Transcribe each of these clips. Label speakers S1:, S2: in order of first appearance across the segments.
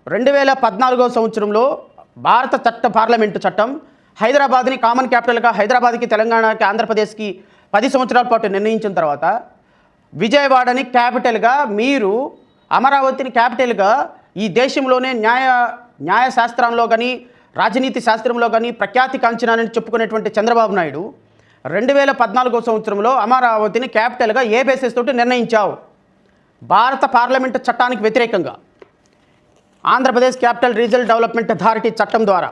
S1: 2014 సంవత్సరంలో భారత పార్లమెంటు చట్టం హైదరాబాద్ని కామన్ క్యాపిటల్గా హైదరాబాద్కి, తెలంగాణకి, ఆంధ్రప్రదేశ్కి 10 సంవత్సరాల పాటు నిర్ణయించిన తర్వాత విజయవాడని క్యాపిటల్గా, మీరు అమరావతిని క్యాపిటల్గా ఈ దేశంలోనే న్యాయశాస్త్రంలో కానీ, రాజనీతి శాస్త్రంలో కానీ ప్రఖ్యాతి కాంచనాన్ని చెప్పుకునేటువంటి చంద్రబాబు నాయుడు 2014 సంవత్సరంలో అమరావతిని క్యాపిటల్గా ఏ బేసిస్ తోటి నిర్ణయించావు? భారత పార్లమెంటు చట్టానికి వ్యతిరేకంగా Andhra Pradesh capital regional development authority చట్టం ద్వారా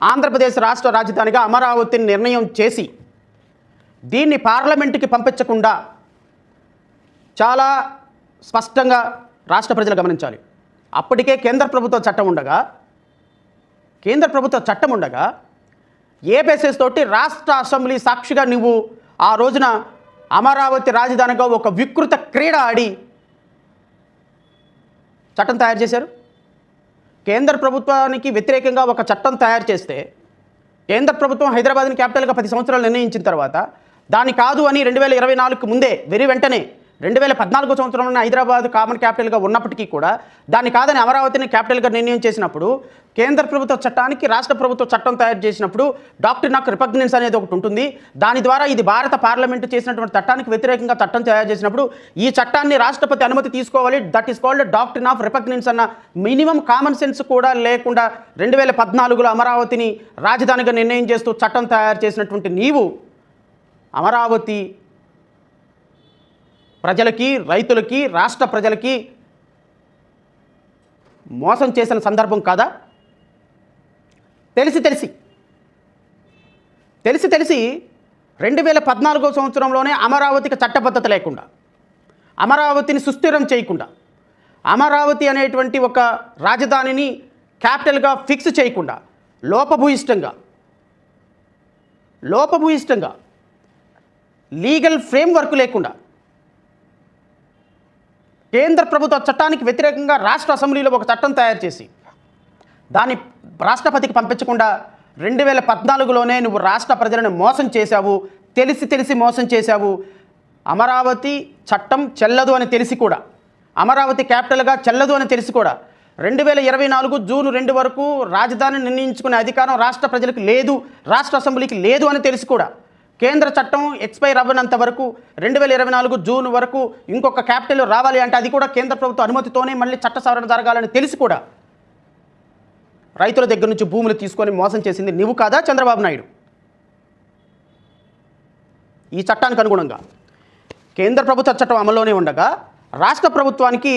S1: ఆంధ్రప్రదేశ్ రాష్ట్ర రాజధానిగా అమరావతిని నిర్ణయం చేసి దీన్ని పార్లమెంటుకి పంపించకుండా చాలా స్పష్టంగా రాష్ట్ర ప్రజలు గమనించాలి. అప్పటికే కేంద్ర ప్రభుత్వ చట్టం ఉండగా ఏ బేసిస్ తోటి రాష్ట్ర అసెంబ్లీ సాక్షిగా నువ్వు ఆ రోజున అమరావతి రాజధానిగా ఒక వికృత క్రీడ ఆడి చట్టం తయారు చేశారు? కేంద్ర ప్రభుత్వానికి వ్యతిరేకంగా ఒక చట్టం తయారు చేస్తే కేంద్ర ప్రభుత్వం హైదరాబాద్ని క్యాపిటల్గా 10 సంవత్సరాలు నిర్ణయించిన తర్వాత దాని కాదు అని 2024కు ముందే వెంటనే 2014 సంవత్సరంలో హైదరాబాద్ కామన్ క్యాపిటల్గా ఉన్నప్పటికీ కూడా దాన్ని కాదని అమరావతిని క్యాపిటల్గా నిర్ణయం చేసినప్పుడు కేంద్ర ప్రభుత్వ చట్టానికి రాష్ట్ర ప్రభుత్వ చట్టం తయారు చేసినప్పుడు డాక్ట్రిన్ ఆఫ్ రిపగ్నెన్స్ అనేది ఒకటి ఉంటుంది. దాని ద్వారా ఇది భారత పార్లమెంటు చేసినటువంటి చట్టానికి వ్యతిరేకంగా చట్టం తయారు చేసినప్పుడు ఈ చట్టాన్ని రాష్ట్రపతి అనుమతి తీసుకోవాలి. That is called doctrine of repugnance అన్న మినిమం కామన్ సెన్స్ కూడా లేకుండా 2014లో అమరావతిని రాజధానిగా నిర్ణయం చేస్తూ చట్టం తయారు చేసినటువంటి నీవు అమరావతి ప్రజలకి, రైతులకి, రాష్ట్ర ప్రజలకి మోసం చేసిన సందర్భం కాదా? తెలిసి 2014 సంవత్సరంలోనే అమరావతికి చట్టబద్ధత లేకుండా, అమరావతిని సుస్థిరం చేయకుండా, అమరావతి అనేటువంటి ఒక రాజధానిని క్యాపిటల్గా ఫిక్స్ చేయకుండా లోపభూయిష్టంగా లీగల్ ఫ్రేమ్వర్క్ లేకుండా కేంద్ర ప్రభుత్వ చట్టానికి వ్యతిరేకంగా రాష్ట్ర అసెంబ్లీలో ఒక చట్టం తయారు చేసి దాన్ని రాష్ట్రపతికి పంపించకుండా 2014లోనే నువ్వు రాష్ట్ర ప్రజలను మోసం చేశావు. తెలిసి మోసం చేశావు. అమరావతి చట్టం చెల్లదు అని తెలిసి కూడా, అమరావతి క్యాపిటల్గా చెల్లదు అని తెలిసి కూడా 2024 జూన్ 2 వరకు రాజధాని నిర్ణయించుకునే అధికారం రాష్ట్ర ప్రజలకు లేదు, రాష్ట్ర అసెంబ్లీకి లేదు అని తెలిసి కూడా కేంద్ర చట్టం ఎక్స్పైర్ అవ్వనంత వరకు 2024 జూన్ వరకు ఇంకొక క్యాపిటల్ రావాలి అంటే అది కూడా కేంద్ర ప్రభుత్వ అనుమతితోనే మళ్ళీ చట్ట సవరణ జరగాలని తెలిసి కూడా రైతుల దగ్గర నుంచి భూములు తీసుకొని మోసం చేసింది నువ్వు కాదా చంద్రబాబు నాయుడు? ఈ చట్టానికి అనుగుణంగా కేంద్ర ప్రభుత్వ చట్టం అమల్లోనే ఉండగా రాష్ట్ర ప్రభుత్వానికి